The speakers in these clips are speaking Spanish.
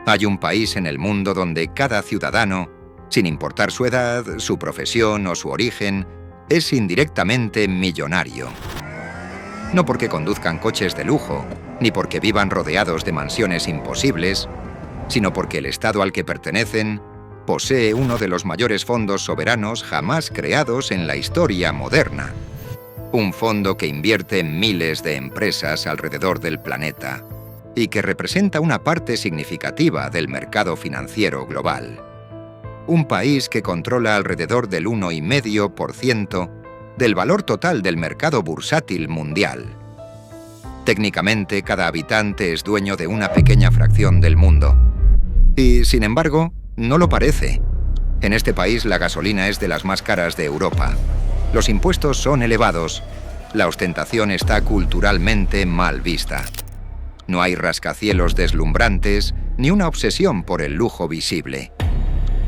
Hay un país en el mundo donde cada ciudadano, sin importar su edad, su profesión o su origen, es indirectamente millonario. No porque conduzcan coches de lujo, ni porque vivan rodeados de mansiones imposibles, sino porque el Estado al que pertenecen posee uno de los mayores fondos soberanos jamás creados en la historia moderna. Un fondo que invierte en miles de empresas alrededor del planeta y que representa una parte significativa del mercado financiero global. Un país que controla alrededor del 1,5% del valor total del mercado bursátil mundial. Técnicamente, cada habitante es dueño de una pequeña fracción del mundo. Y, sin embargo, no lo parece. En este país la gasolina es de las más caras de Europa. Los impuestos son elevados. La ostentación está culturalmente mal vista. No hay rascacielos deslumbrantes ni una obsesión por el lujo visible.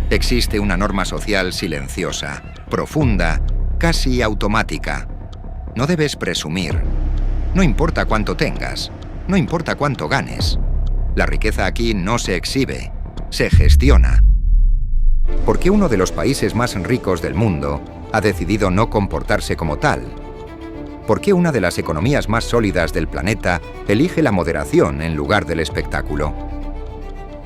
Existe una norma social silenciosa, profunda, casi automática. No debes presumir. No importa cuánto tengas, no importa cuánto ganes. La riqueza aquí no se exhibe, se gestiona. ¿Por qué uno de los países más ricos del mundo ha decidido no comportarse como tal? ¿Por qué una de las economías más sólidas del planeta elige la moderación en lugar del espectáculo?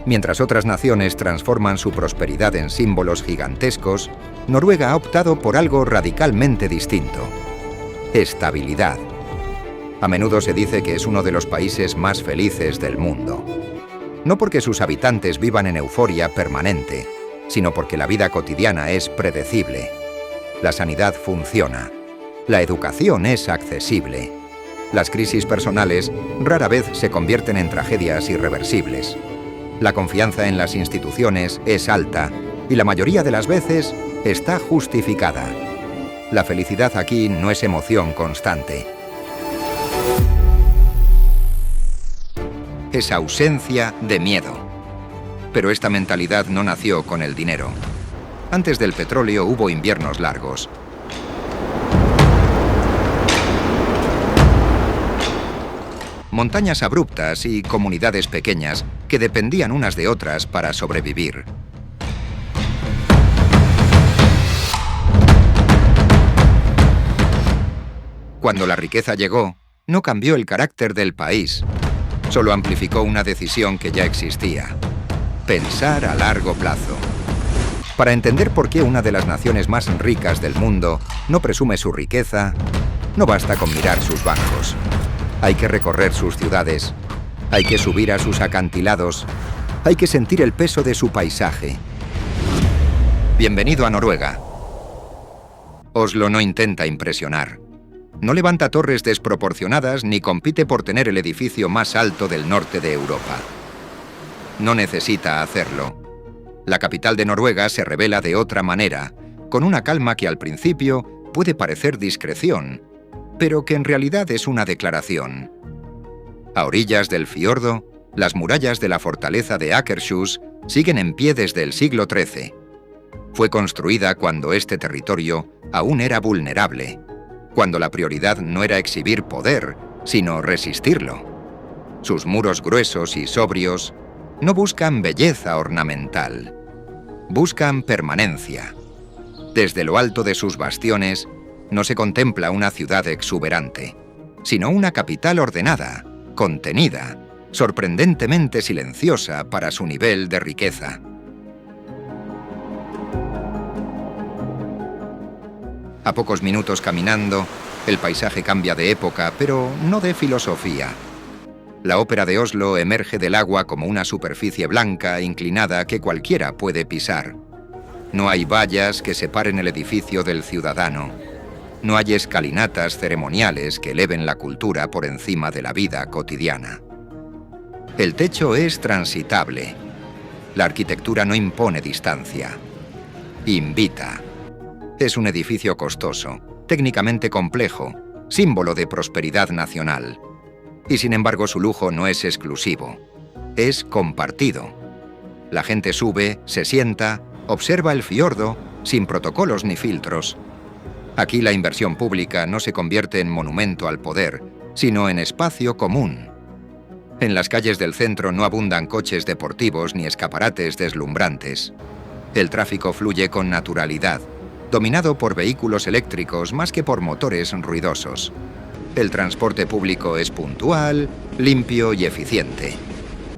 Mientras otras naciones transforman su prosperidad en símbolos gigantescos, Noruega ha optado por algo radicalmente distinto: estabilidad. A menudo se dice que es uno de los países más felices del mundo. No porque sus habitantes vivan en euforia permanente, sino porque la vida cotidiana es predecible. La sanidad funciona. La educación es accesible. Las crisis personales rara vez se convierten en tragedias irreversibles. La confianza en las instituciones es alta y la mayoría de las veces está justificada. La felicidad aquí no es emoción constante. Es ausencia de miedo. Pero esta mentalidad no nació con el dinero. Antes del petróleo hubo inviernos largos. Montañas abruptas y comunidades pequeñas que dependían unas de otras para sobrevivir. Cuando la riqueza llegó, no cambió el carácter del país, solo amplificó una decisión que ya existía: pensar a largo plazo. Para entender por qué una de las naciones más ricas del mundo no presume su riqueza, no basta con mirar sus bancos. Hay que recorrer sus ciudades, hay que subir a sus acantilados, hay que sentir el peso de su paisaje. Bienvenido a Noruega. Oslo no intenta impresionar. No levanta torres desproporcionadas ni compite por tener el edificio más alto del norte de Europa. No necesita hacerlo. La capital de Noruega se revela de otra manera, con una calma que al principio puede parecer discreción, pero que en realidad es una declaración. A orillas del fiordo, las murallas de la fortaleza de Akershus siguen en pie desde el siglo XIII. Fue construida cuando este territorio aún era vulnerable, cuando la prioridad no era exhibir poder, sino resistirlo. Sus muros gruesos y sobrios no buscan belleza ornamental, buscan permanencia. Desde lo alto de sus bastiones no se contempla una ciudad exuberante, sino una capital ordenada, contenida, sorprendentemente silenciosa para su nivel de riqueza. A pocos minutos caminando, el paisaje cambia de época, pero no de filosofía. La ópera de Oslo emerge del agua como una superficie blanca, inclinada, que cualquiera puede pisar. No hay vallas que separen el edificio del ciudadano. No hay escalinatas ceremoniales que eleven la cultura por encima de la vida cotidiana. El techo es transitable. La arquitectura no impone distancia. Invita. Es un edificio costoso, técnicamente complejo, símbolo de prosperidad nacional. Y sin embargo su lujo no es exclusivo, es compartido. La gente sube, se sienta, observa el fiordo, sin protocolos ni filtros. Aquí la inversión pública no se convierte en monumento al poder, sino en espacio común. En las calles del centro no abundan coches deportivos ni escaparates deslumbrantes. El tráfico fluye con naturalidad, dominado por vehículos eléctricos más que por motores ruidosos. El transporte público es puntual, limpio y eficiente.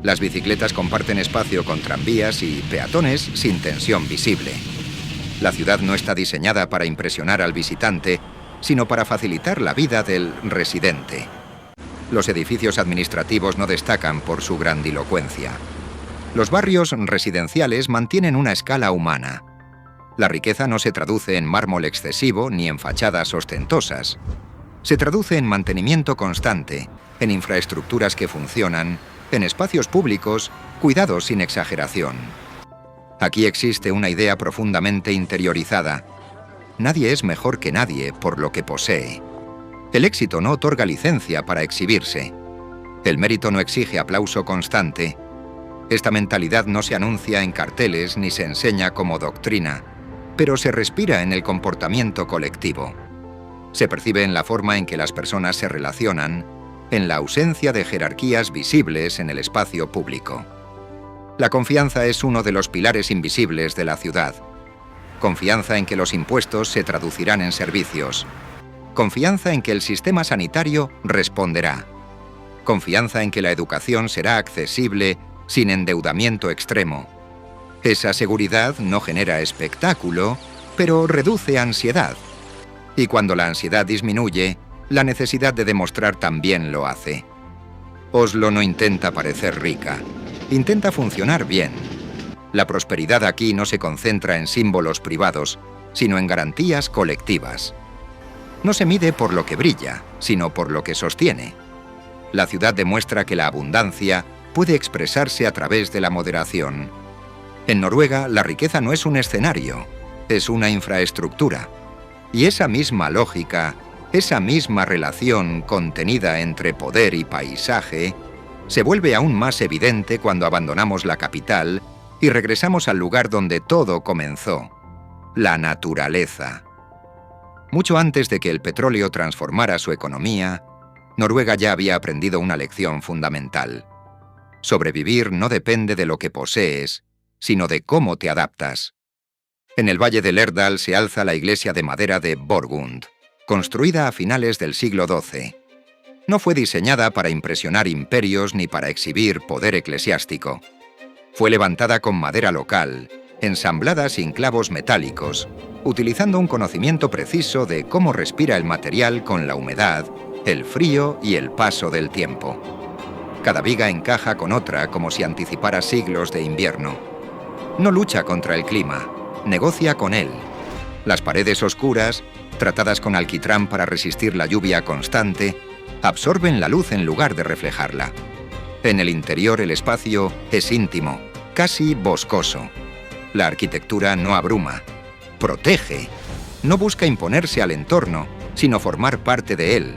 Las bicicletas comparten espacio con tranvías y peatones sin tensión visible. La ciudad no está diseñada para impresionar al visitante, sino para facilitar la vida del residente. Los edificios administrativos no destacan por su grandilocuencia. Los barrios residenciales mantienen una escala humana. La riqueza no se traduce en mármol excesivo ni en fachadas ostentosas. Se traduce en mantenimiento constante, en infraestructuras que funcionan, en espacios públicos, cuidados sin exageración. Aquí existe una idea profundamente interiorizada. Nadie es mejor que nadie por lo que posee. El éxito no otorga licencia para exhibirse. El mérito no exige aplauso constante. Esta mentalidad no se anuncia en carteles ni se enseña como doctrina, pero se respira en el comportamiento colectivo. Se percibe en la forma en que las personas se relacionan, en la ausencia de jerarquías visibles en el espacio público. La confianza es uno de los pilares invisibles de la ciudad. Confianza en que los impuestos se traducirán en servicios. Confianza en que el sistema sanitario responderá. Confianza en que la educación será accesible sin endeudamiento extremo. Esa seguridad no genera espectáculo, pero reduce ansiedad. Y cuando la ansiedad disminuye, la necesidad de demostrar también lo hace. Oslo no intenta parecer rica, intenta funcionar bien. La prosperidad aquí no se concentra en símbolos privados, sino en garantías colectivas. No se mide por lo que brilla, sino por lo que sostiene. La ciudad demuestra que la abundancia puede expresarse a través de la moderación. En Noruega, la riqueza no es un escenario, es una infraestructura. Y esa misma lógica, esa misma relación contenida entre poder y paisaje, se vuelve aún más evidente cuando abandonamos la capital y regresamos al lugar donde todo comenzó, la naturaleza. Mucho antes de que el petróleo transformara su economía, Noruega ya había aprendido una lección fundamental. Sobrevivir no depende de lo que posees, sino de cómo te adaptas. En el valle de Lærdal se alza la iglesia de madera de Borgund, construida a finales del siglo XII. No fue diseñada para impresionar imperios ni para exhibir poder eclesiástico. Fue levantada con madera local, ensamblada sin clavos metálicos, utilizando un conocimiento preciso de cómo respira el material con la humedad, el frío y el paso del tiempo. Cada viga encaja con otra como si anticipara siglos de invierno. No lucha contra el clima, negocia con él. Las paredes oscuras, tratadas con alquitrán para resistir la lluvia constante, absorben la luz en lugar de reflejarla. En el interior el espacio es íntimo, casi boscoso. La arquitectura no abruma, protege. No busca imponerse al entorno, sino formar parte de él.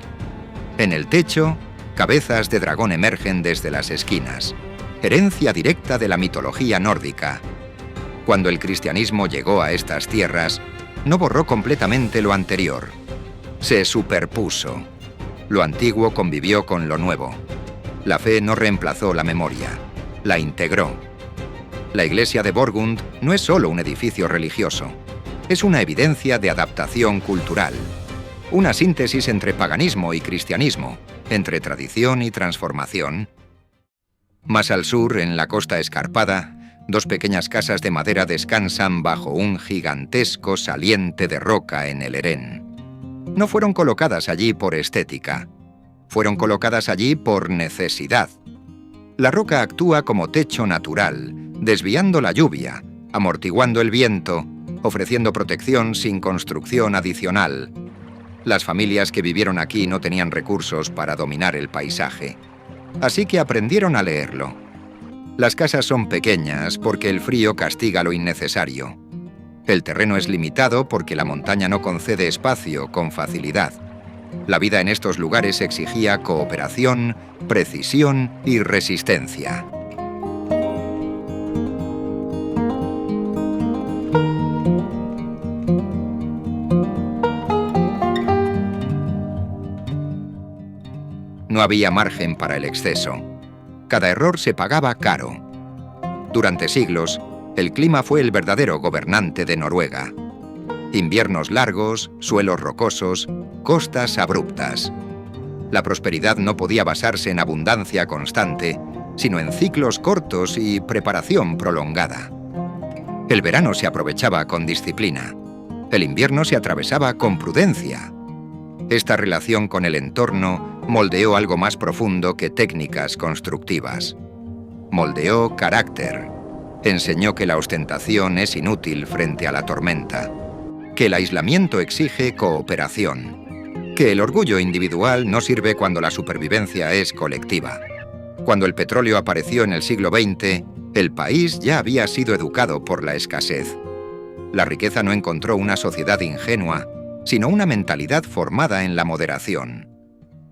En el techo, cabezas de dragón emergen desde las esquinas, herencia directa de la mitología nórdica. Cuando el cristianismo llegó a estas tierras, no borró completamente lo anterior. Se superpuso. Lo antiguo convivió con lo nuevo. La fe no reemplazó la memoria, la integró. La iglesia de Borgund no es solo un edificio religioso, es una evidencia de adaptación cultural. Una síntesis entre paganismo y cristianismo, entre tradición y transformación. Más al sur, en la costa escarpada, dos pequeñas casas de madera descansan bajo un gigantesco saliente de roca en el Eren. No fueron colocadas allí por estética. Fueron colocadas allí por necesidad. La roca actúa como techo natural, desviando la lluvia, amortiguando el viento, ofreciendo protección sin construcción adicional. Las familias que vivieron aquí no tenían recursos para dominar el paisaje, así que aprendieron a leerlo. Las casas son pequeñas porque el frío castiga lo innecesario. El terreno es limitado porque la montaña no concede espacio con facilidad. La vida en estos lugares exigía cooperación, precisión y resistencia. No había margen para el exceso. Cada error se pagaba caro. Durante siglos, el clima fue el verdadero gobernante de Noruega. Inviernos largos, suelos rocosos, costas abruptas. La prosperidad no podía basarse en abundancia constante, sino en ciclos cortos y preparación prolongada. El verano se aprovechaba con disciplina. El invierno se atravesaba con prudencia. Esta relación con el entorno moldeó algo más profundo que técnicas constructivas. Moldeó carácter. Enseñó que la ostentación es inútil frente a la tormenta, que el aislamiento exige cooperación, que el orgullo individual no sirve cuando la supervivencia es colectiva. Cuando el petróleo apareció en el siglo XX, el país ya había sido educado por la escasez. La riqueza no encontró una sociedad ingenua, sino una mentalidad formada en la moderación.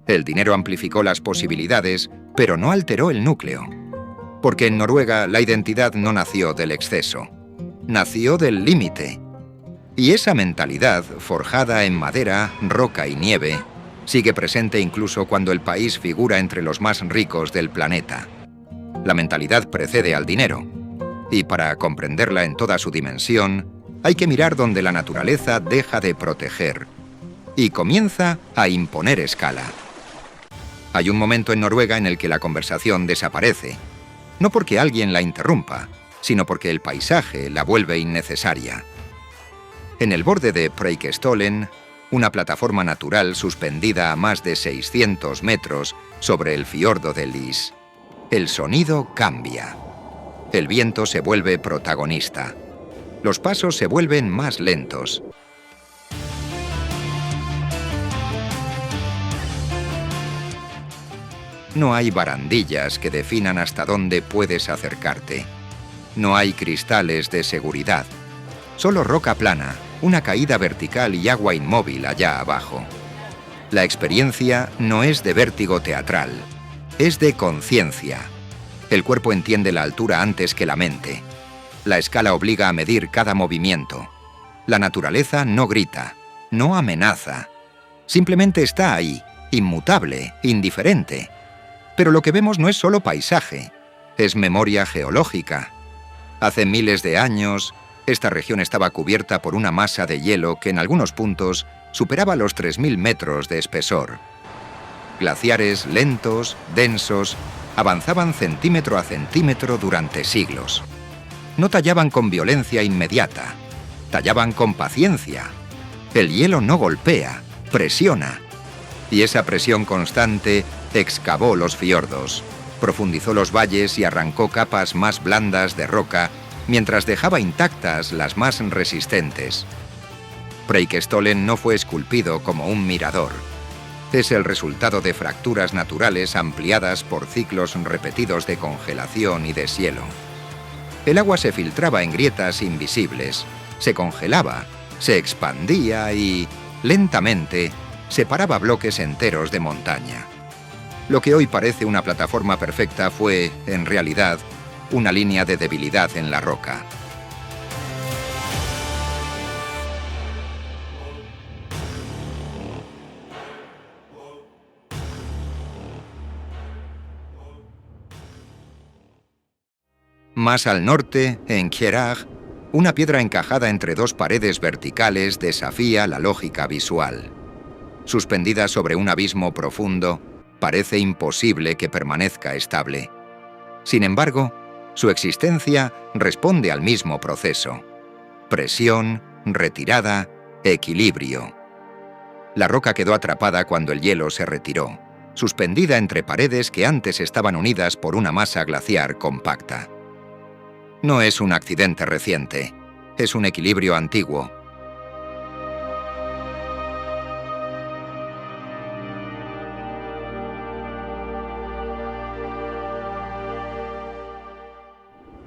El dinero amplificó las posibilidades, pero no alteró el núcleo. Porque en Noruega la identidad no nació del exceso, nació del límite. Y esa mentalidad, forjada en madera, roca y nieve, sigue presente incluso cuando el país figura entre los más ricos del planeta. La mentalidad precede al dinero, y para comprenderla en toda su dimensión, hay que mirar donde la naturaleza deja de proteger y comienza a imponer escala. Hay un momento en Noruega en el que la conversación desaparece, no porque alguien la interrumpa, sino porque el paisaje la vuelve innecesaria. En el borde de Preikestolen, una plataforma natural suspendida a más de 600 metros sobre el fiordo de Lys, el sonido cambia. El viento se vuelve protagonista. Los pasos se vuelven más lentos. No hay barandillas que definan hasta dónde puedes acercarte. No hay cristales de seguridad. Solo roca plana, una caída vertical y agua inmóvil allá abajo. La experiencia no es de vértigo teatral, es de conciencia. El cuerpo entiende la altura antes que la mente. La escala obliga a medir cada movimiento. La naturaleza no grita, no amenaza. Simplemente está ahí, inmutable, indiferente. Pero lo que vemos no es solo paisaje, es memoria geológica. Hace miles de años, esta región estaba cubierta por una masa de hielo que en algunos puntos superaba los 3.000 metros de espesor. Glaciares lentos, densos, avanzaban centímetro a centímetro durante siglos. No tallaban con violencia inmediata, tallaban con paciencia. El hielo no golpea, presiona. Y esa presión constante excavó los fiordos, profundizó los valles y arrancó capas más blandas de roca, mientras dejaba intactas las más resistentes. Preikestolen no fue esculpido como un mirador. Es el resultado de fracturas naturales ampliadas por ciclos repetidos de congelación y deshielo. El agua se filtraba en grietas invisibles, se congelaba, se expandía y, lentamente, separaba bloques enteros de montaña. Lo que hoy parece una plataforma perfecta fue, en realidad, una línea de debilidad en la roca. Más al norte, en Kjerag, una piedra encajada entre dos paredes verticales desafía la lógica visual. Suspendida sobre un abismo profundo, parece imposible que permanezca estable. Sin embargo, su existencia responde al mismo proceso. Presión, retirada, equilibrio. La roca quedó atrapada cuando el hielo se retiró, suspendida entre paredes que antes estaban unidas por una masa glaciar compacta. No es un accidente reciente, es un equilibrio antiguo.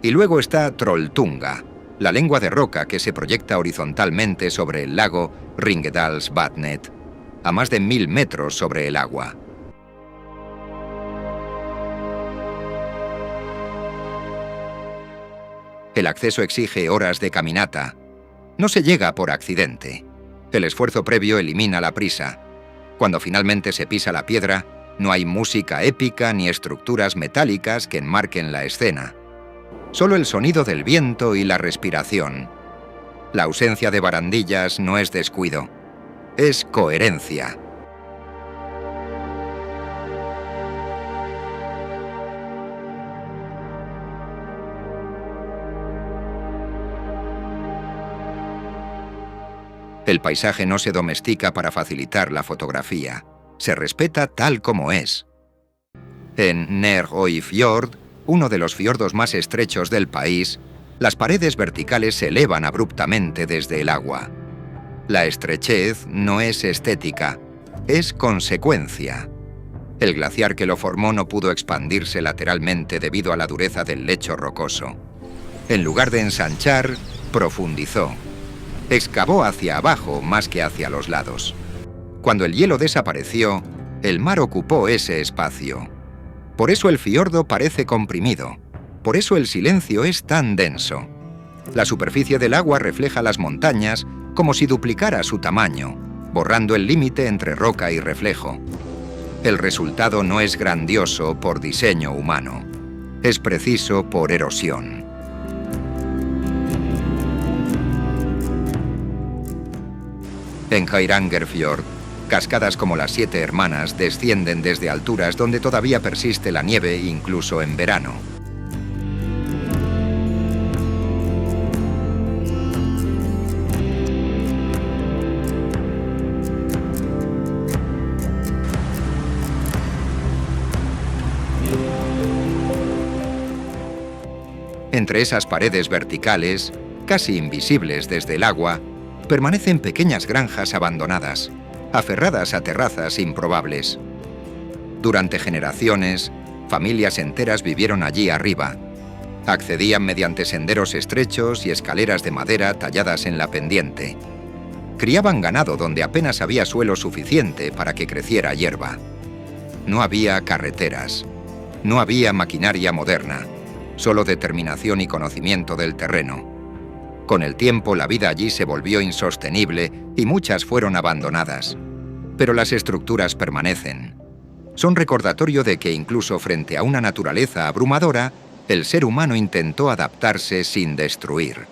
Y luego está Trolltunga, la lengua de roca que se proyecta horizontalmente sobre el lago Ringedalsvatnet, a más de 1000 metros sobre el agua. El acceso exige horas de caminata. No se llega por accidente. El esfuerzo previo elimina la prisa. Cuando finalmente se pisa la piedra, No hay música épica ni estructuras metálicas que enmarquen la escena. Solo el sonido del viento y la respiración. La ausencia de barandillas no es descuido, es coherencia. El paisaje no se domestica para facilitar la fotografía. Se respeta tal como es. En Nærøy Fjord, uno de los fiordos más estrechos del país, las paredes verticales se elevan abruptamente desde el agua. La estrechez no es estética, es consecuencia. El glaciar que lo formó no pudo expandirse lateralmente debido a la dureza del lecho rocoso. En lugar de ensanchar, profundizó. Excavó hacia abajo más que hacia los lados. Cuando el hielo desapareció, el mar ocupó ese espacio. Por eso el fiordo parece comprimido. Por eso el silencio es tan denso. La superficie del agua refleja las montañas como si duplicara su tamaño, borrando el límite entre roca y reflejo. El resultado no es grandioso por diseño humano. Es preciso por erosión. En Geirangerfjord, cascadas como las Siete Hermanas descienden desde alturas donde todavía persiste la nieve incluso en verano. Entre esas paredes verticales, casi invisibles desde el agua, permanecen pequeñas granjas abandonadas, aferradas a terrazas improbables. Durante generaciones, familias enteras vivieron allí arriba. Accedían mediante senderos estrechos y escaleras de madera talladas en la pendiente. Criaban ganado donde apenas había suelo suficiente para que creciera hierba. No había carreteras. No había maquinaria moderna, solo determinación y conocimiento del terreno. Con el tiempo, la vida allí se volvió insostenible y muchas fueron abandonadas. Pero las estructuras permanecen. Son recordatorio de que incluso frente a una naturaleza abrumadora, el ser humano intentó adaptarse sin destruir.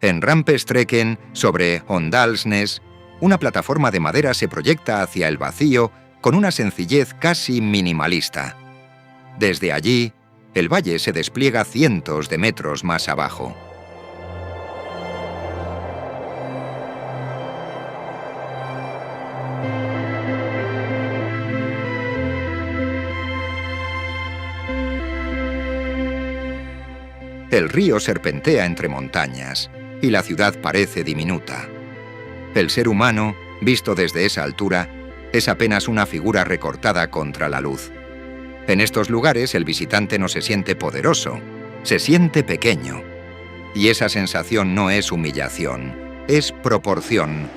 En Rampestreken, sobre Åndalsnes, una plataforma de madera se proyecta hacia el vacío con una sencillez casi minimalista. Desde allí, el valle se despliega cientos de metros más abajo. El río serpentea entre montañas y la ciudad parece diminuta. El ser humano, visto desde esa altura, es apenas una figura recortada contra la luz. En estos lugares el visitante no se siente poderoso, se siente pequeño. Y esa sensación no es humillación, es proporción.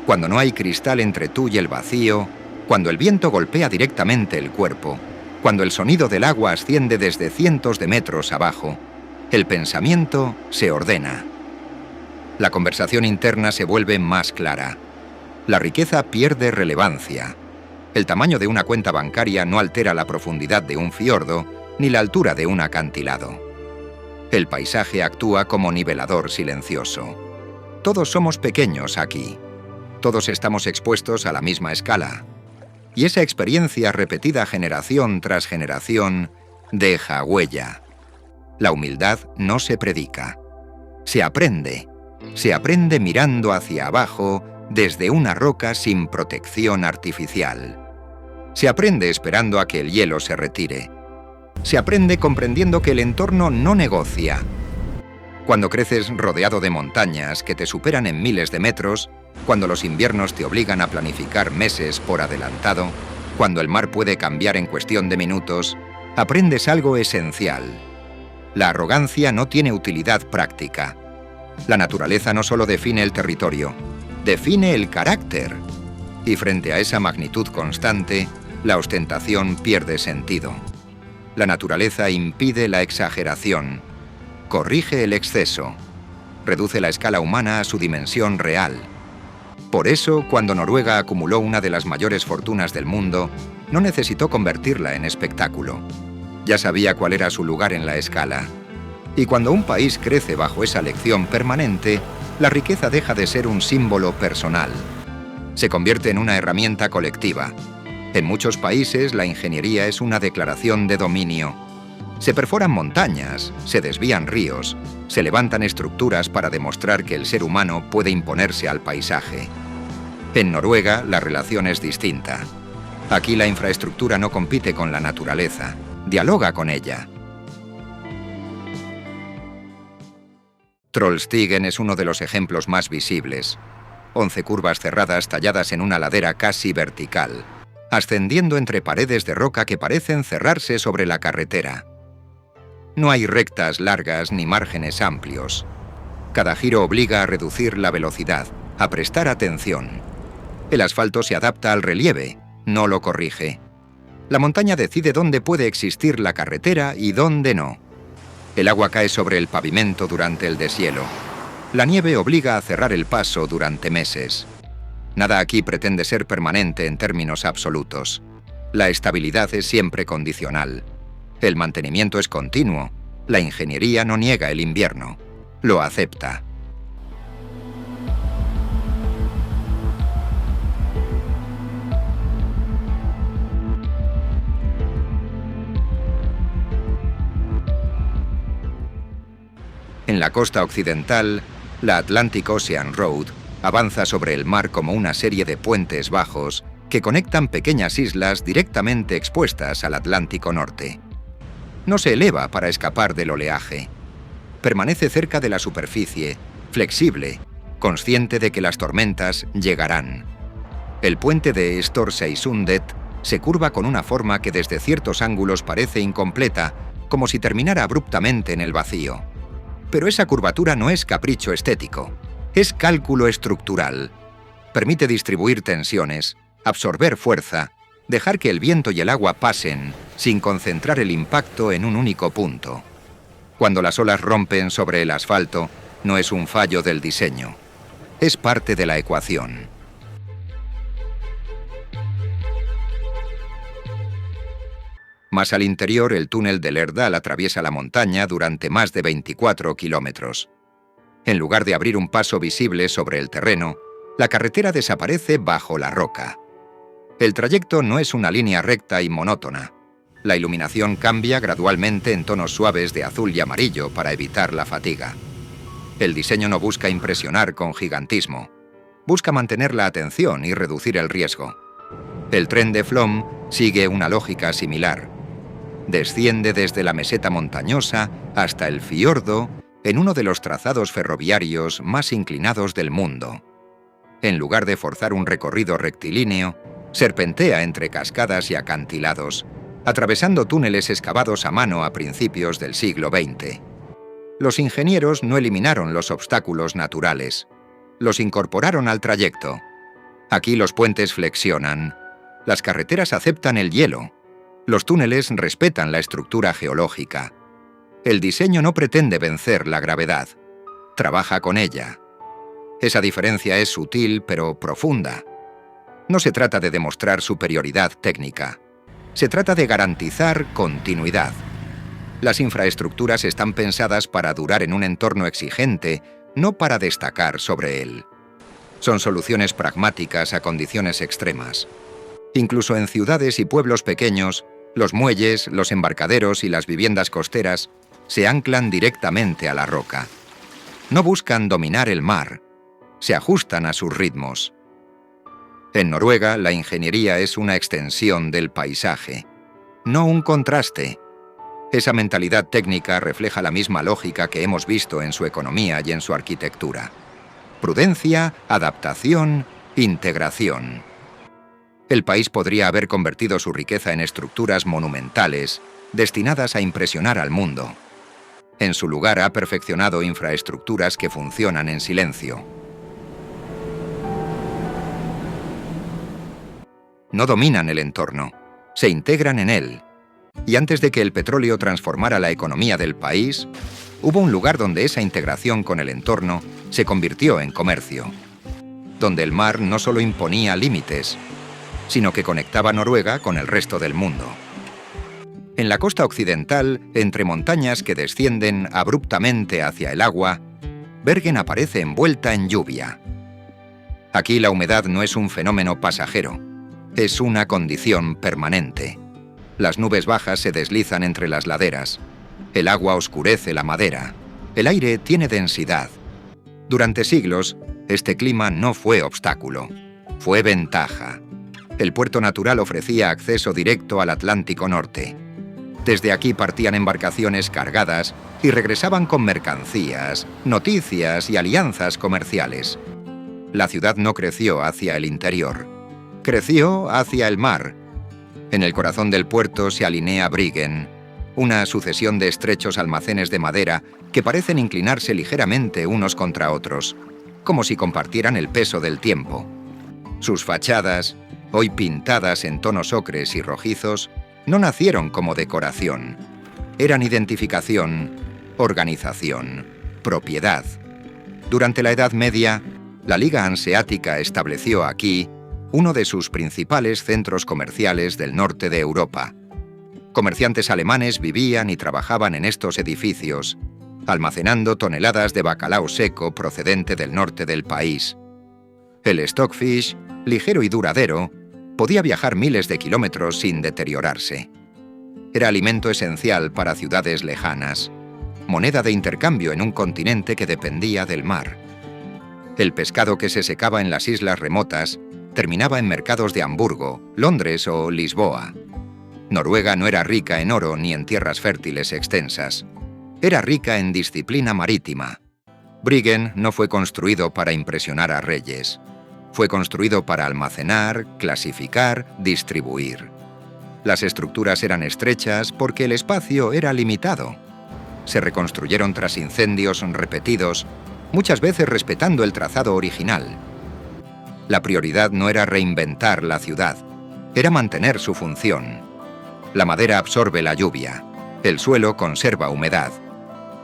Cuando no hay cristal entre tú y el vacío, cuando el viento golpea directamente el cuerpo, cuando el sonido del agua asciende desde cientos de metros abajo, el pensamiento se ordena. La conversación interna se vuelve más clara. La riqueza pierde relevancia. El tamaño de una cuenta bancaria no altera la profundidad de un fiordo ni la altura de un acantilado. El paisaje actúa como nivelador silencioso. Todos somos pequeños aquí. Todos estamos expuestos a la misma escala. Y esa experiencia repetida generación tras generación deja huella. La humildad no se predica. Se aprende. Se aprende mirando hacia abajo desde una roca sin protección artificial. Se aprende esperando a que el hielo se retire. Se aprende comprendiendo que el entorno no negocia. Cuando creces rodeado de montañas que te superan en miles de metros, cuando los inviernos te obligan a planificar meses por adelantado, cuando el mar puede cambiar en cuestión de minutos, aprendes algo esencial. La arrogancia no tiene utilidad práctica. La naturaleza no solo define el territorio, define el carácter. Y frente a esa magnitud constante, la ostentación pierde sentido. La naturaleza impide la exageración, corrige el exceso, reduce la escala humana a su dimensión real. Por eso, cuando Noruega acumuló una de las mayores fortunas del mundo, no necesitó convertirla en espectáculo. Ya sabía cuál era su lugar en la escala. Y cuando un país crece bajo esa lección permanente, la riqueza deja de ser un símbolo personal. Se convierte en una herramienta colectiva. En muchos países, la ingeniería es una declaración de dominio. Se perforan montañas, se desvían ríos, se levantan estructuras para demostrar que el ser humano puede imponerse al paisaje. En Noruega, la relación es distinta. Aquí la infraestructura no compite con la naturaleza, dialoga con ella. Trollstigen es uno de los ejemplos más visibles. 11 curvas cerradas talladas en una ladera casi vertical, ascendiendo entre paredes de roca que parecen cerrarse sobre la carretera. No hay rectas largas ni márgenes amplios. Cada giro obliga a reducir la velocidad, a prestar atención. El asfalto se adapta al relieve, no lo corrige. La montaña decide dónde puede existir la carretera y dónde no. El agua cae sobre el pavimento durante el deshielo. La nieve obliga a cerrar el paso durante meses. Nada aquí pretende ser permanente en términos absolutos. La estabilidad es siempre condicional. El mantenimiento es continuo. La ingeniería no niega el invierno. Lo acepta. En la costa occidental, la Atlantic Ocean Road avanza sobre el mar como una serie de puentes bajos que conectan pequeñas islas directamente expuestas al Atlántico Norte. No se eleva para escapar del oleaje. Permanece cerca de la superficie, flexible, consciente de que las tormentas llegarán. El puente de Storseisundet se curva con una forma que desde ciertos ángulos parece incompleta, como si terminara abruptamente en el vacío. Pero esa curvatura no es capricho estético, es cálculo estructural. Permite distribuir tensiones, absorber fuerza, dejar que el viento y el agua pasen sin concentrar el impacto en un único punto. Cuando las olas rompen sobre el asfalto, no es un fallo del diseño, es parte de la ecuación. Más al interior, el túnel de Lerdal atraviesa la montaña durante más de 24 kilómetros. En lugar de abrir un paso visible sobre el terreno, la carretera desaparece bajo la roca. El trayecto no es una línea recta y monótona. La iluminación cambia gradualmente en tonos suaves de azul y amarillo para evitar la fatiga. El diseño no busca impresionar con gigantismo. Busca mantener la atención y reducir el riesgo. El tren de Flåm sigue una lógica similar. Desciende desde la meseta montañosa hasta el fiordo en uno de los trazados ferroviarios más inclinados del mundo. En lugar de forzar un recorrido rectilíneo, serpentea entre cascadas y acantilados, atravesando túneles excavados a mano a principios del siglo XX. Los ingenieros no eliminaron los obstáculos naturales, los incorporaron al trayecto. Aquí los puentes flexionan, las carreteras aceptan el hielo, los túneles respetan la estructura geológica. El diseño no pretende vencer la gravedad, trabaja con ella. Esa diferencia es sutil pero profunda. No se trata de demostrar superioridad técnica, se trata de garantizar continuidad. Las infraestructuras están pensadas para durar en un entorno exigente, no para destacar sobre él. Son soluciones pragmáticas a condiciones extremas. Incluso en ciudades y pueblos pequeños, los muelles, los embarcaderos y las viviendas costeras se anclan directamente a la roca. No buscan dominar el mar, se ajustan a sus ritmos. En Noruega, la ingeniería es una extensión del paisaje, no un contraste. Esa mentalidad técnica refleja la misma lógica que hemos visto en su economía y en su arquitectura. Prudencia, adaptación, integración. El país podría haber convertido su riqueza en estructuras monumentales, destinadas a impresionar al mundo. En su lugar ha perfeccionado infraestructuras que funcionan en silencio. No dominan el entorno, se integran en él. Y antes de que el petróleo transformara la economía del país, hubo un lugar donde esa integración con el entorno se convirtió en comercio. Donde el mar no solo imponía límites, sino que conectaba Noruega con el resto del mundo. En la costa occidental, entre montañas que descienden abruptamente hacia el agua, Bergen aparece envuelta en lluvia. Aquí la humedad no es un fenómeno pasajero, es una condición permanente. Las nubes bajas se deslizan entre las laderas, el agua oscurece la madera, el aire tiene densidad. Durante siglos, este clima no fue obstáculo, fue ventaja. El puerto natural ofrecía acceso directo al Atlántico Norte. Desde aquí partían embarcaciones cargadas y regresaban con mercancías, noticias y alianzas comerciales. La ciudad no creció hacia el interior, creció hacia el mar. En el corazón del puerto se alinea Bryggen, una sucesión de estrechos almacenes de madera que parecen inclinarse ligeramente unos contra otros, como si compartieran el peso del tiempo. Sus fachadas, hoy pintadas en tonos ocres y rojizos, no nacieron como decoración. Eran identificación, organización, propiedad. Durante la Edad Media, la Liga Hanseática estableció aquí uno de sus principales centros comerciales del norte de Europa. Comerciantes alemanes vivían y trabajaban en estos edificios, almacenando toneladas de bacalao seco procedente del norte del país. El stockfish, ligero y duradero, podía viajar miles de kilómetros sin deteriorarse. Era alimento esencial para ciudades lejanas, moneda de intercambio en un continente que dependía del mar. El pescado que se secaba en las islas remotas terminaba en mercados de Hamburgo, Londres o Lisboa. Noruega no era rica en oro ni en tierras fértiles extensas. Era rica en disciplina marítima. Bryggen no fue construido para impresionar a reyes. Fue construido para almacenar, clasificar, distribuir. Las estructuras eran estrechas porque el espacio era limitado. Se reconstruyeron tras incendios repetidos, muchas veces respetando el trazado original. La prioridad no era reinventar la ciudad, era mantener su función. La madera absorbe la lluvia, el suelo conserva humedad.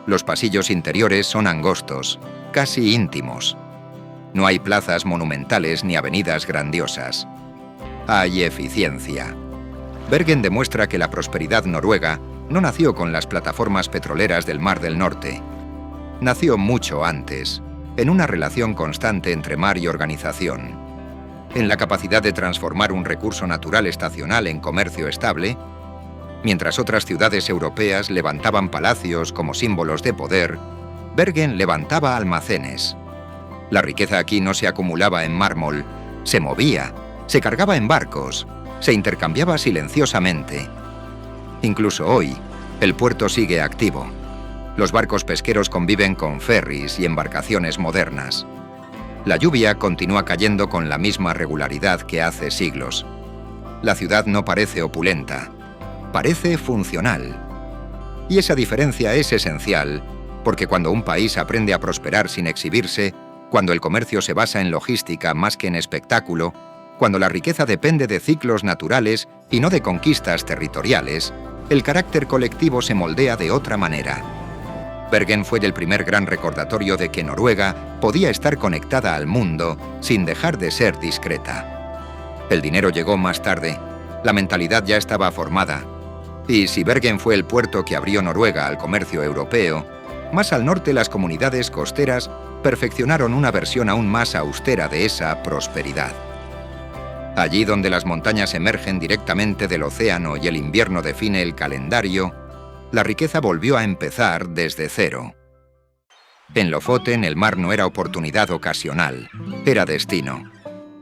Los pasillos interiores son angostos, casi íntimos. No hay plazas monumentales ni avenidas grandiosas. Hay eficiencia. Bergen demuestra que la prosperidad noruega no nació con las plataformas petroleras del Mar del Norte. Nació mucho antes, en una relación constante entre mar y organización. En la capacidad de transformar un recurso natural estacional en comercio estable, mientras otras ciudades europeas levantaban palacios como símbolos de poder, Bergen levantaba almacenes. La riqueza aquí no se acumulaba en mármol, se movía, se cargaba en barcos, se intercambiaba silenciosamente. Incluso hoy, el puerto sigue activo. Los barcos pesqueros conviven con ferries y embarcaciones modernas. La lluvia continúa cayendo con la misma regularidad que hace siglos. La ciudad no parece opulenta, parece funcional. Y esa diferencia es esencial, porque cuando un país aprende a prosperar sin exhibirse, cuando el comercio se basa en logística más que en espectáculo, cuando la riqueza depende de ciclos naturales y no de conquistas territoriales, el carácter colectivo se moldea de otra manera. Bergen fue el primer gran recordatorio de que Noruega podía estar conectada al mundo sin dejar de ser discreta. El dinero llegó más tarde, la mentalidad ya estaba formada, y si Bergen fue el puerto que abrió Noruega al comercio europeo, más al norte las comunidades costeras perfeccionaron una versión aún más austera de esa prosperidad. Allí donde las montañas emergen directamente del océano y el invierno define el calendario, la riqueza volvió a empezar desde cero. En Lofoten el mar no era oportunidad ocasional, era destino.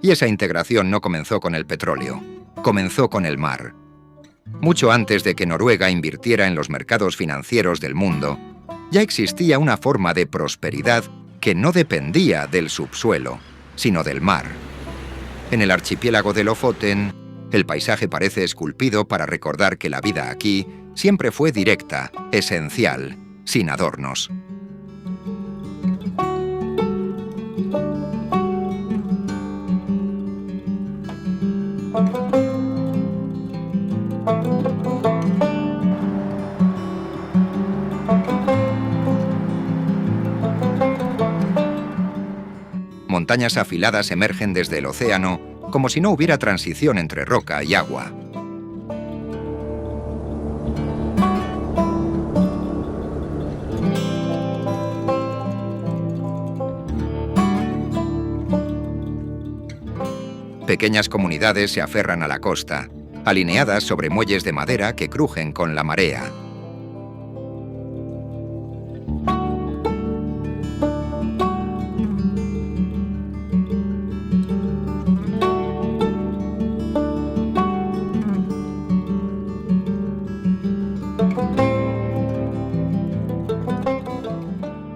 Y esa integración no comenzó con el petróleo, comenzó con el mar. Mucho antes de que Noruega invirtiera en los mercados financieros del mundo, ya existía una forma de prosperidad que no dependía del subsuelo, sino del mar. En el archipiélago de Lofoten, el paisaje parece esculpido para recordar que la vida aquí siempre fue directa, esencial, sin adornos. Montañas afiladas emergen desde el océano como si no hubiera transición entre roca y agua. Pequeñas comunidades se aferran a la costa, alineadas sobre muelles de madera que crujen con la marea.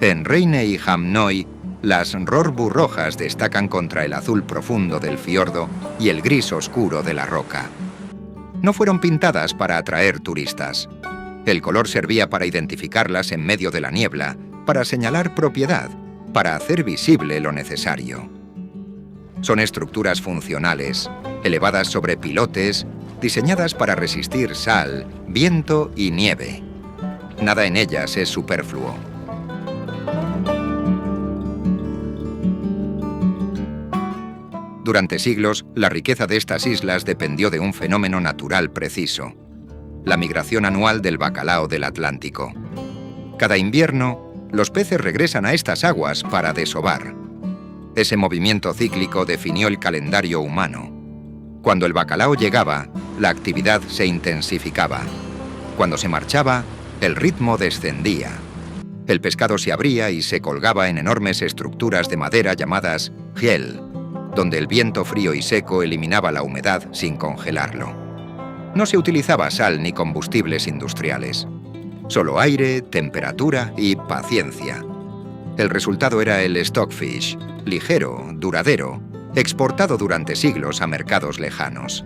En Reine y Hamnøy, las rorbur-rojas destacan contra el azul profundo del fiordo y el gris oscuro de la roca. No fueron pintadas para atraer turistas. El color servía para identificarlas en medio de la niebla, para señalar propiedad, para hacer visible lo necesario. Son estructuras funcionales, elevadas sobre pilotes, diseñadas para resistir sal, viento y nieve. Nada en ellas es superfluo. Durante siglos, la riqueza de estas islas dependió de un fenómeno natural preciso: la migración anual del bacalao del Atlántico. Cada invierno, los peces regresan a estas aguas para desovar. Ese movimiento cíclico definió el calendario humano. Cuando el bacalao llegaba, la actividad se intensificaba. Cuando se marchaba, el ritmo descendía. El pescado se abría y se colgaba en enormes estructuras de madera llamadas hjell, donde el viento frío y seco eliminaba la humedad sin congelarlo. No se utilizaba sal ni combustibles industriales. Solo aire, temperatura y paciencia. El resultado era el stockfish, ligero, duradero, exportado durante siglos a mercados lejanos.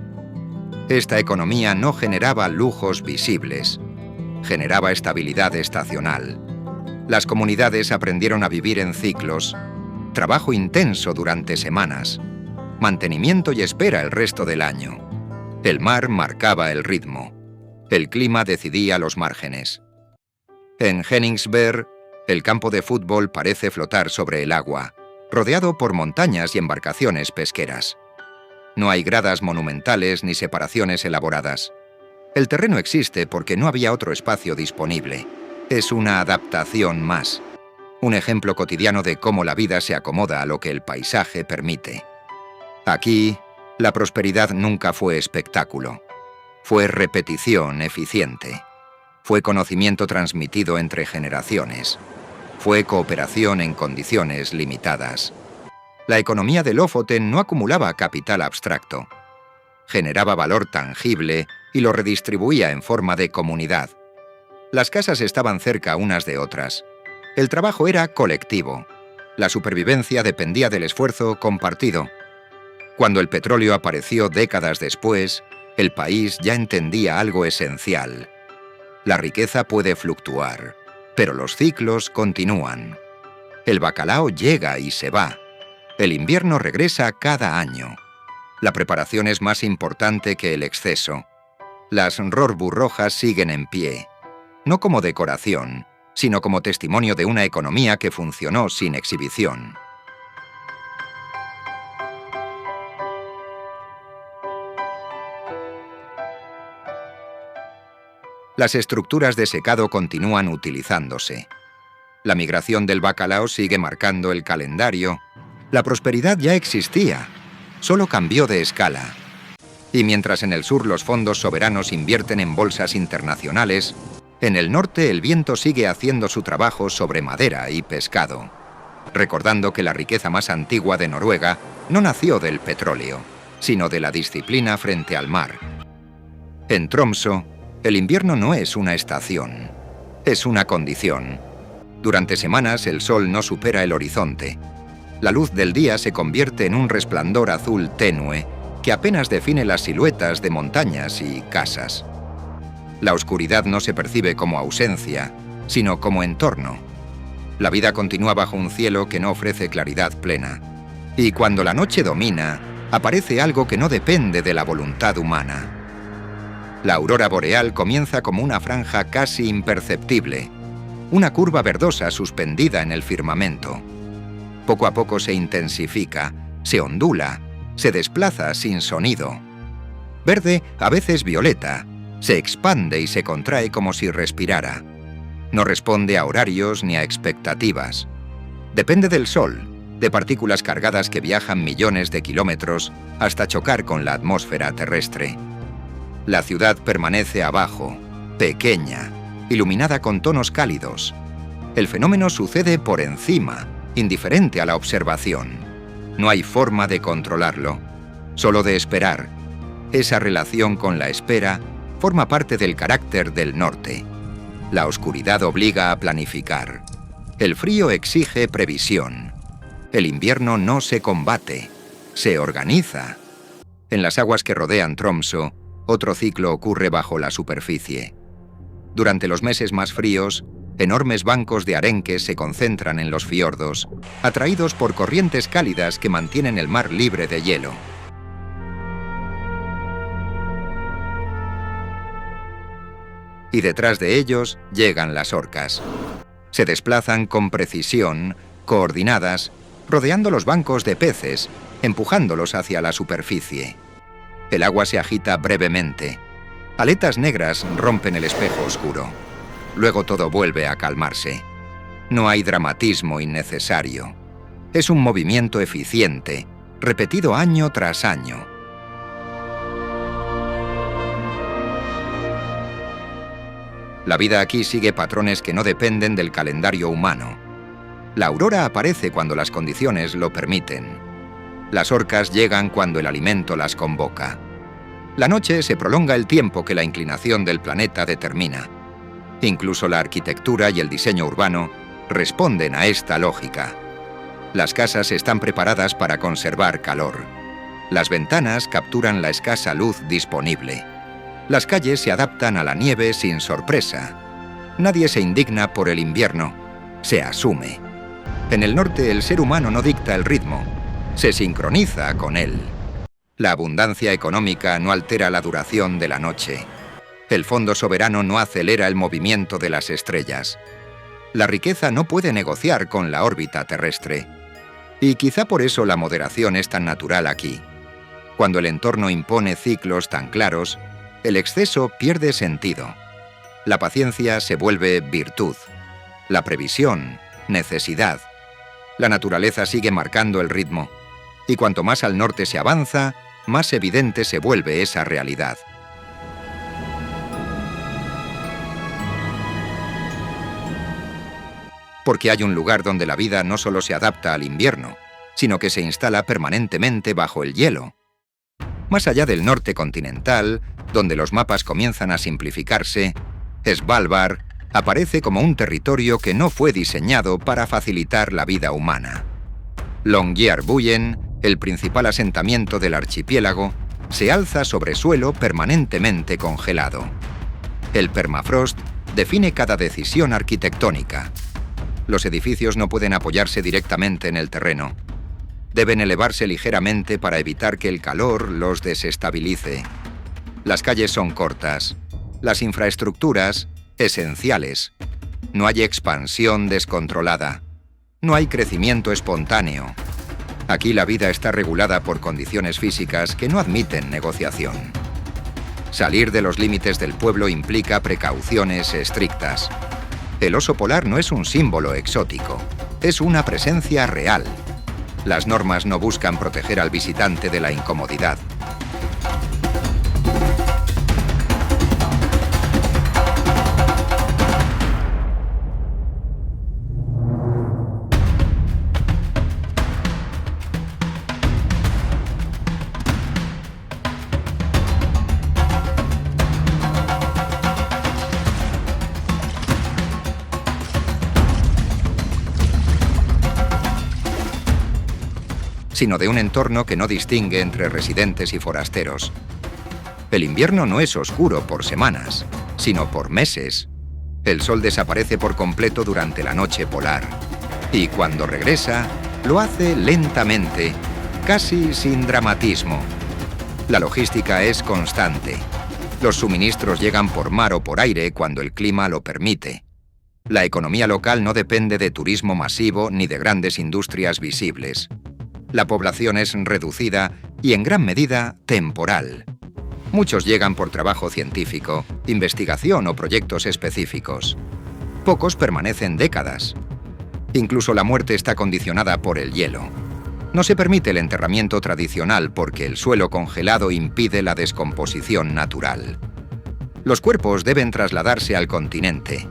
Esta economía no generaba lujos visibles, generaba estabilidad estacional. Las comunidades aprendieron a vivir en ciclos, trabajo intenso durante semanas, mantenimiento y espera el resto del año. El mar marcaba el ritmo. El clima decidía los márgenes. En Henningsberg, el campo de fútbol parece flotar sobre el agua, rodeado por montañas y embarcaciones pesqueras. No hay gradas monumentales ni separaciones elaboradas. El terreno existe porque no había otro espacio disponible. Es una adaptación más. Un ejemplo cotidiano de cómo la vida se acomoda a lo que el paisaje permite. Aquí, la prosperidad nunca fue espectáculo. Fue repetición eficiente. Fue conocimiento transmitido entre generaciones. Fue cooperación en condiciones limitadas. La economía de Lofoten no acumulaba capital abstracto. Generaba valor tangible y lo redistribuía en forma de comunidad. Las casas estaban cerca unas de otras. El trabajo era colectivo. La supervivencia dependía del esfuerzo compartido. Cuando el petróleo apareció décadas después, el país ya entendía algo esencial. La riqueza puede fluctuar, pero los ciclos continúan. El bacalao llega y se va. El invierno regresa cada año. La preparación es más importante que el exceso. Las rorbur-rojas siguen en pie, no como decoración, sino como testimonio de una economía que funcionó sin exhibición. Las estructuras de secado continúan utilizándose. La migración del bacalao sigue marcando el calendario. La prosperidad ya existía, solo cambió de escala. Y mientras en el sur los fondos soberanos invierten en bolsas internacionales, en el norte el viento sigue haciendo su trabajo sobre madera y pescado, recordando que la riqueza más antigua de Noruega no nació del petróleo, sino de la disciplina frente al mar. En Tromsø, el invierno no es una estación, es una condición. Durante semanas el sol no supera el horizonte. La luz del día se convierte en un resplandor azul tenue que apenas define las siluetas de montañas y casas. La oscuridad no se percibe como ausencia, sino como entorno. La vida continúa bajo un cielo que no ofrece claridad plena. Y cuando la noche domina, aparece algo que no depende de la voluntad humana. La aurora boreal comienza como una franja casi imperceptible, una curva verdosa suspendida en el firmamento. Poco a poco se intensifica, se ondula, Se desplaza sin sonido. Verde, a veces violeta. Se expande y se contrae como si respirara. No responde a horarios ni a expectativas. Depende del Sol, de partículas cargadas que viajan millones de kilómetros hasta chocar con la atmósfera terrestre. La ciudad permanece abajo, pequeña, iluminada con tonos cálidos. El fenómeno sucede por encima, indiferente a la observación. No hay forma de controlarlo, solo de esperar. Esa relación con la espera forma parte del carácter del norte. La oscuridad obliga a planificar. El frío exige previsión. El invierno no se combate, se organiza. En las aguas que rodean Tromsø, otro ciclo ocurre bajo la superficie. Durante los meses más fríos, enormes bancos de arenques se concentran en los fiordos, atraídos por corrientes cálidas que mantienen el mar libre de hielo. Y detrás de ellos llegan las orcas. Se desplazan con precisión, coordinadas, rodeando los bancos de peces, empujándolos hacia la superficie. El agua se agita brevemente. Aletas negras rompen el espejo oscuro. Luego todo vuelve a calmarse. No hay dramatismo innecesario. Es un movimiento eficiente, repetido año tras año. La vida aquí sigue patrones que no dependen del calendario humano. La aurora aparece cuando las condiciones lo permiten. Las orcas llegan cuando el alimento las convoca. La noche se prolonga el tiempo que la inclinación del planeta determina. Incluso la arquitectura y el diseño urbano responden a esta lógica. Las casas están preparadas para conservar calor. Las ventanas capturan la escasa luz disponible. Las calles se adaptan a la nieve sin sorpresa. Nadie se indigna por el invierno, se asume. En el norte el ser humano no dicta el ritmo, se sincroniza con él. La abundancia económica no altera la duración de la noche. El fondo soberano no acelera el movimiento de las estrellas. La riqueza no puede negociar con la órbita terrestre. Y quizá por eso la moderación es tan natural aquí. Cuando el entorno impone ciclos tan claros, el exceso pierde sentido. La paciencia se vuelve virtud. La previsión, necesidad. La naturaleza sigue marcando el ritmo. Y cuanto más al norte se avanza, más evidente se vuelve esa realidad. Porque hay un lugar donde la vida no solo se adapta al invierno, sino que se instala permanentemente bajo el hielo. Más allá del norte continental, donde los mapas comienzan a simplificarse, Svalbard aparece como un territorio que no fue diseñado para facilitar la vida humana. Longyearbyen, el principal asentamiento del archipiélago, se alza sobre suelo permanentemente congelado. El permafrost define cada decisión arquitectónica. Los edificios no pueden apoyarse directamente en el terreno. Deben elevarse ligeramente para evitar que el calor los desestabilice. Las calles son cortas. Las infraestructuras, esenciales. No hay expansión descontrolada. No hay crecimiento espontáneo. Aquí la vida está regulada por condiciones físicas que no admiten negociación. Salir de los límites del pueblo implica precauciones estrictas. El oso polar no es un símbolo exótico, es una presencia real. Las normas no buscan proteger al visitante de la incomodidad. Sino de un entorno que no distingue entre residentes y forasteros. El invierno no es oscuro por semanas, sino por meses. El sol desaparece por completo durante la noche polar. Y cuando regresa, lo hace lentamente, casi sin dramatismo. La logística es constante. Los suministros llegan por mar o por aire cuando el clima lo permite. La economía local no depende de turismo masivo ni de grandes industrias visibles. La población es reducida y en gran medida temporal. Muchos llegan por trabajo científico, investigación o proyectos específicos. Pocos permanecen décadas. Incluso la muerte está condicionada por el hielo. No se permite el enterramiento tradicional porque el suelo congelado impide la descomposición natural. Los cuerpos deben trasladarse al continente.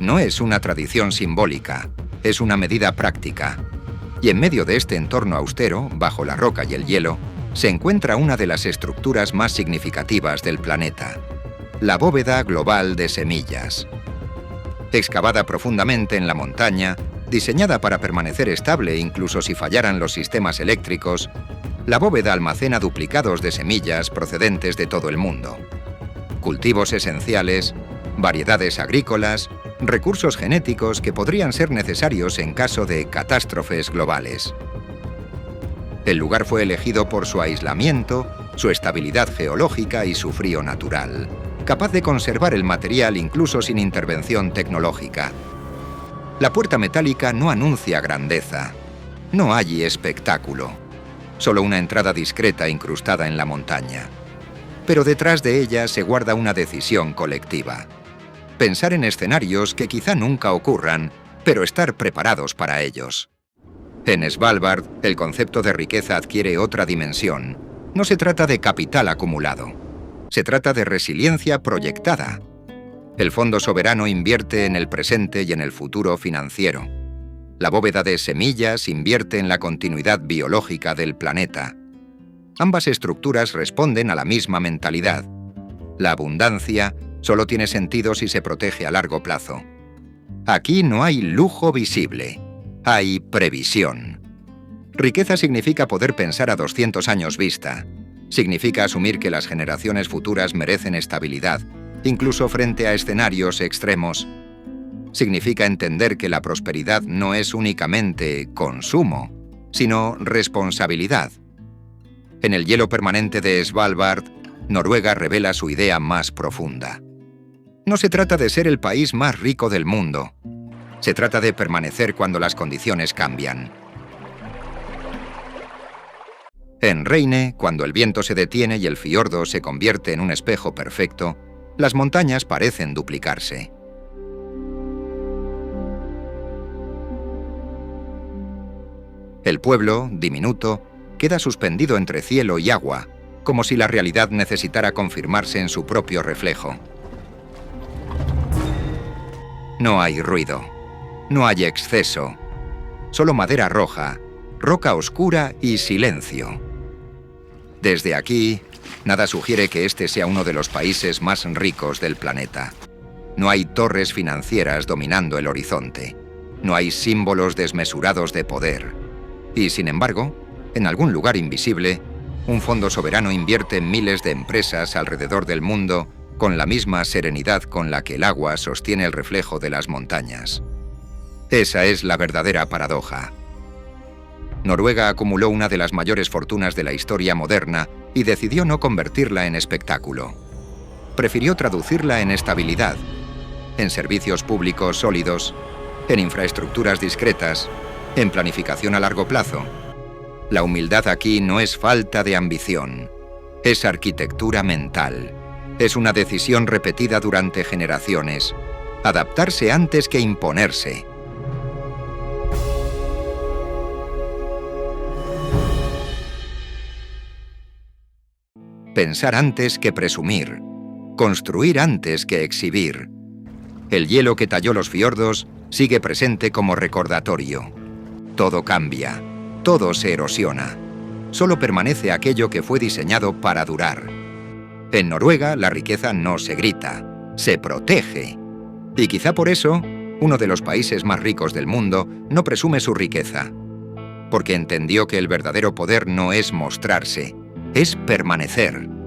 No es una tradición simbólica, es una medida práctica. Y en medio de este entorno austero, bajo la roca y el hielo, se encuentra una de las estructuras más significativas del planeta, la bóveda global de semillas. Excavada profundamente en la montaña, diseñada para permanecer estable incluso si fallaran los sistemas eléctricos, la bóveda almacena duplicados de semillas procedentes de todo el mundo. Cultivos esenciales, variedades agrícolas, recursos genéticos que podrían ser necesarios en caso de catástrofes globales. El lugar fue elegido por su aislamiento, su estabilidad geológica y su frío natural, capaz de conservar el material incluso sin intervención tecnológica. La puerta metálica no anuncia grandeza. No hay espectáculo. Solo una entrada discreta incrustada en la montaña. Pero detrás de ella se guarda una decisión colectiva. Pensar en escenarios que quizá nunca ocurran, pero estar preparados para ellos. En Svalbard, el concepto de riqueza adquiere otra dimensión. No se trata de capital acumulado. Se trata de resiliencia proyectada. El Fondo Soberano invierte en el presente y en el futuro financiero. La bóveda de semillas invierte en la continuidad biológica del planeta. Ambas estructuras responden a la misma mentalidad. La abundancia solo tiene sentido si se protege a largo plazo. Aquí no hay lujo visible. Hay previsión. Riqueza significa poder pensar a 200 años vista. Significa asumir que las generaciones futuras merecen estabilidad, incluso frente a escenarios extremos. Significa entender que la prosperidad no es únicamente consumo, sino responsabilidad. En el hielo permanente de Svalbard, Noruega revela su idea más profunda. No se trata de ser el país más rico del mundo. Se trata de permanecer cuando las condiciones cambian. En Reine, cuando el viento se detiene y el fiordo se convierte en un espejo perfecto, las montañas parecen duplicarse. El pueblo, diminuto, queda suspendido entre cielo y agua, como si la realidad necesitara confirmarse en su propio reflejo. No hay ruido. No hay exceso, solo madera roja, roca oscura y silencio. Desde aquí, nada sugiere que este sea uno de los países más ricos del planeta. No hay torres financieras dominando el horizonte. No hay símbolos desmesurados de poder. Y, sin embargo, en algún lugar invisible, un fondo soberano invierte en miles de empresas alrededor del mundo con la misma serenidad con la que el agua sostiene el reflejo de las montañas. Esa es la verdadera paradoja. Noruega acumuló una de las mayores fortunas de la historia moderna y decidió no convertirla en espectáculo. Prefirió traducirla en estabilidad, en servicios públicos sólidos, en infraestructuras discretas, en planificación a largo plazo. La humildad aquí no es falta de ambición, es arquitectura mental. Es una decisión repetida durante generaciones. Adaptarse antes que imponerse. Pensar antes que presumir. Construir antes que exhibir. El hielo que talló los fiordos sigue presente como recordatorio. Todo cambia, todo se erosiona. Solo permanece aquello que fue diseñado para durar. En Noruega, la riqueza no se grita, se protege. Y quizá por eso, uno de los países más ricos del mundo no presume su riqueza. Porque entendió que el verdadero poder no es mostrarse, es permanecer.